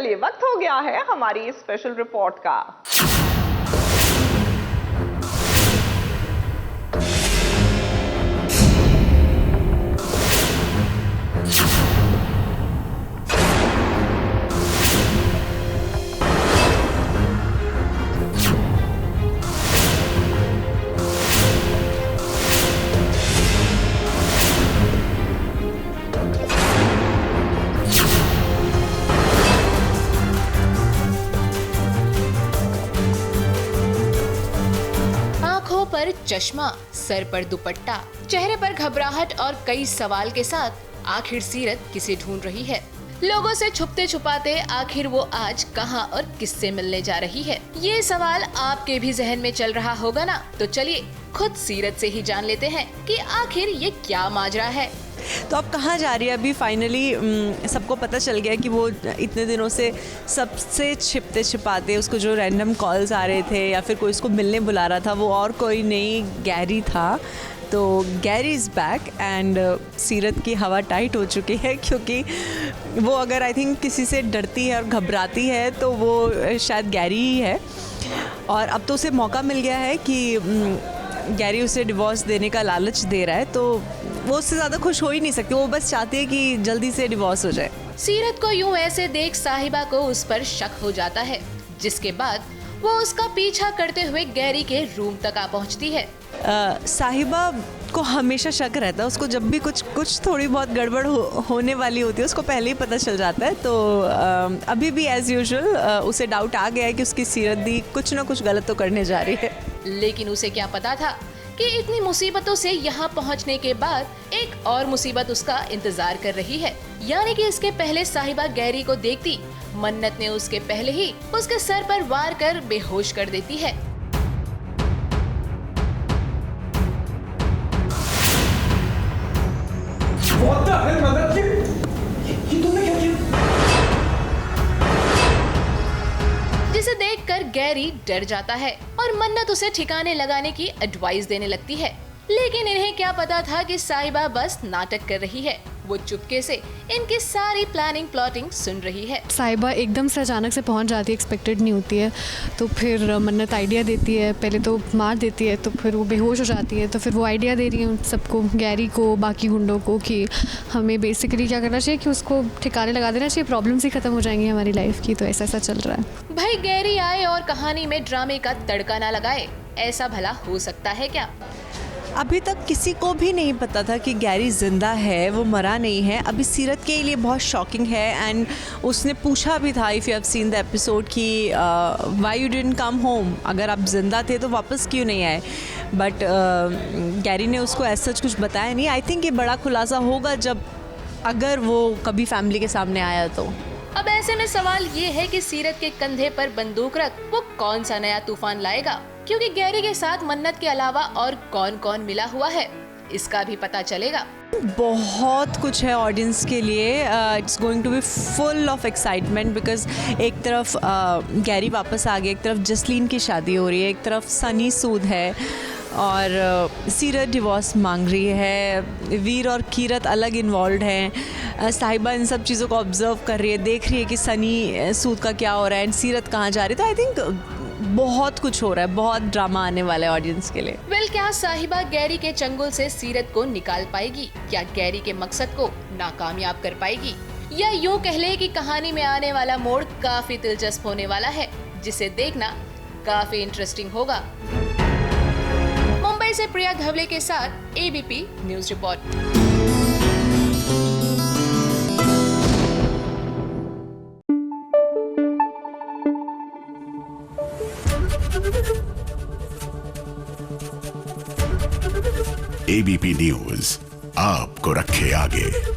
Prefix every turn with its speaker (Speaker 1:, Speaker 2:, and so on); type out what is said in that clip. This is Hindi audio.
Speaker 1: चलिए वक्त हो गया है हमारी स्पेशल रिपोर्ट का।
Speaker 2: पर चश्मा, सर पर दुपट्टा, चेहरे पर घबराहट और कई सवाल के साथ आखिर सीरत किसे ढूंढ रही है? लोगों से छुपते छुपाते आखिर वो आज कहां और किससे मिलने जा रही है? ये सवाल आपके भी जहन में चल रहा होगा ना? तो चलिए खुद सीरत से ही जान लेते हैं कि आखिर ये क्या माजरा है।
Speaker 3: तो अब कहाँ जा रही है? अभी फाइनली सबको पता चल गया कि वो इतने दिनों से सबसे छिपते छिपाते उसको जो रैंडम कॉल्स आ रहे थे या फिर कोई उसको मिलने बुला रहा था, वो और कोई नहीं गैरी था। तो गैरी इज़ बैक एंड सीरत की हवा टाइट हो चुकी है, क्योंकि वो अगर आई थिंक किसी से डरती है और घबराती है तो वो शायद गैरी ही है। और अब तो उसे मौका मिल गया है कि गैरी उसे डिवोर्स देने का लालच दे रहा है, तो वो उससे ज़्यादा खुश हो ही नहीं सकती। वो बस चाहती है कि जल्दी से डिवोर्स हो जाए।
Speaker 2: सीरत को यूं ऐसे देख साहिबा को उस पर शक हो जाता है, जिसके बाद वो उसका पीछा करते हुए गैरी के रूम तक आ पहुंचती है।
Speaker 3: साहिबा को हमेशा शक रहता है, उसको जब भी कुछ थोड़ी बहुत गड़बड़ होने वाली होती है उसको पहले ही पता चल जाता है। तो अभी भी एज यूजुअल उसे डाउट आ गया है कि उसकी सीरत दी कुछ ना कुछ गलत तो करने जा रही है।
Speaker 2: लेकिन उसे क्या पता था कि इतनी मुसीबतों से यहाँ पहुँचने के बाद एक और मुसीबत उसका इंतजार कर रही है। यानी कि इसके पहले साहिबा गैरी को देखती मन्नत ने उसके पहले ही उसके सर पर वार कर बेहोश कर देती है।
Speaker 4: What the hell, मन्नत? ये तुमने क्या किया?
Speaker 2: जिसे देखकर गैरी डर जाता है और मन्नत उसे ठिकाने लगाने की एडवाइस देने लगती है। लेकिन इन्हें क्या पता था कि साहिबा बस नाटक कर रही है। वो चुपके से इनकी सारी प्लानिंग प्लॉटिंग सुन रही है।
Speaker 5: साहिबा एकदम से अचानक से पहुंच जाती है, एक्सपेक्टेड नहीं होती है। तो फिर मन्नत आइडिया देती है, पहले तो मार देती है, तो फिर वो बेहोश हो जाती है। तो फिर वो आइडिया दे रही है सबको, गैरी को, बाकी गुंडों को, कि हमें बेसिकली क्या करना चाहिए कि उसको ठिकाने लगा देना चाहिए, प्रॉब्लम्स ही खत्म हो जाएंगी हमारी लाइफ की। तो ऐसा ऐसा चल रहा है।
Speaker 2: भाई गैरी आए और कहानी में ड्रामे का तड़का ना लगाए, ऐसा भला हो सकता है क्या?
Speaker 3: अभी तक किसी को भी नहीं पता था कि गैरी जिंदा है, वो मरा नहीं है। अभी सीरत के लिए बहुत शॉकिंग है। एंड उसने पूछा भी था, if you have seen the episode, कि why you didn't come home, अगर आप जिंदा थे तो वापस क्यों नहीं आए। बट गैरी ने उसको ऐसा कुछ बताया नहीं। आई थिंक ये बड़ा खुलासा होगा जब अगर वो कभी फैमिली के सामने आया तो।
Speaker 2: अब ऐसे में सवाल ये है कि सीरत के कंधे पर बंदूक रख वो कौन सा नया तूफान लाएगा, क्योंकि गैरी के साथ मन्नत के अलावा और कौन कौन मिला हुआ है, इसका भी पता चलेगा।
Speaker 3: बहुत कुछ है ऑडियंस के लिए। It's going to be full of excitement, because एक तरफ गैरी वापस आ गया, एक तरफ जसलीन की शादी हो रही है, एक तरफ सनी सूद है और सीरत डिवोर्स मांग रही है, वीर और कीरत अलग इन्वॉल्व हैं। साहिबा इन सब चीज़ों को ऑब्जर्व कर रही है, देख रही है कि सनी सूद का क्या हो रहा है एंड सीरत कहाँ जा रही है। तो आई थिंक बहुत कुछ हो रहा है, बहुत ड्रामा आने वाला है ऑडियंस के लिए।
Speaker 2: क्या साहिबा गैरी के चंगुल से सीरत को निकाल पाएगी? क्या गैरी के मकसद को नाकामयाब कर पाएगी? या यूं कह ले कि कहानी में आने वाला मोड़ काफी दिलचस्प होने वाला है, जिसे देखना काफी इंटरेस्टिंग होगा। मुंबई से प्रिया धवले के साथ ABP news report.
Speaker 6: ABP news आपको रखे आगे।